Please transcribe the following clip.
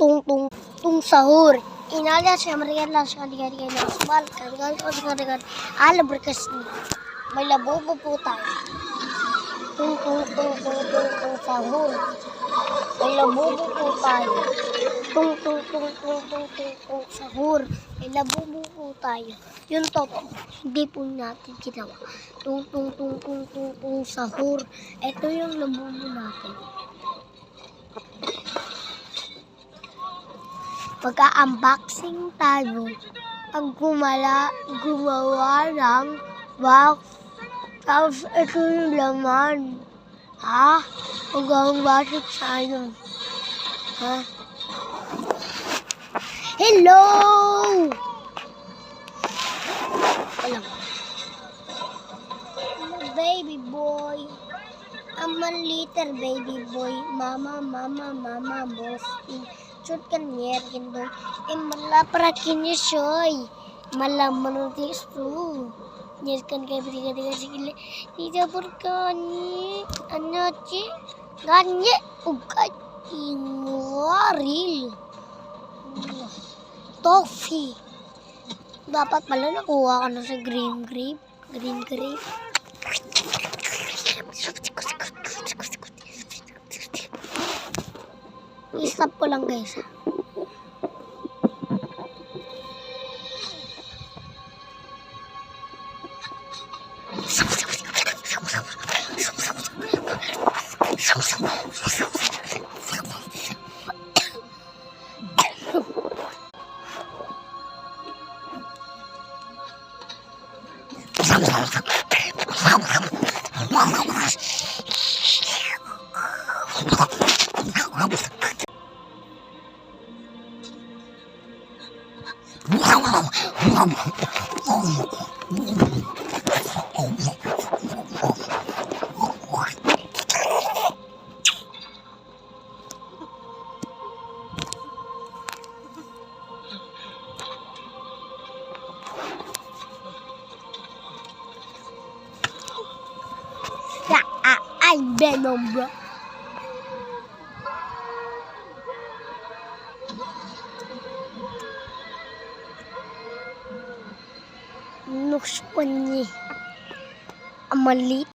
tung sahur. Inalya siya mariela siya digay na sumal kan ala berkas ni. May labobo po tayo. Tung sahur. May labobo po tayo. Tung sahur. May labobo po tayo. Yun totoo. Hindi po natin ginawa. Tung sahur. Ito yung labobo natin. Pagka-unboxing tayo, ang gumawa ng box. Tapos ito yung laman. Ha? Huwag bakit sa'yo. Ha? Hello! Alam. Baby boy. I'm a little baby boy. Mama, bossy. Chut kan yer boy. Mala para kini soy. Mala manutis tu. Nyer kan kay biga sigile. Ija burkani. Ano ci? Ganye ugat inwaril. Toffee. Dapat pala nakuha ka na sa green grape. I-stop ko lang guys. Ay, Venom bro. Nukspon niya. Amalit.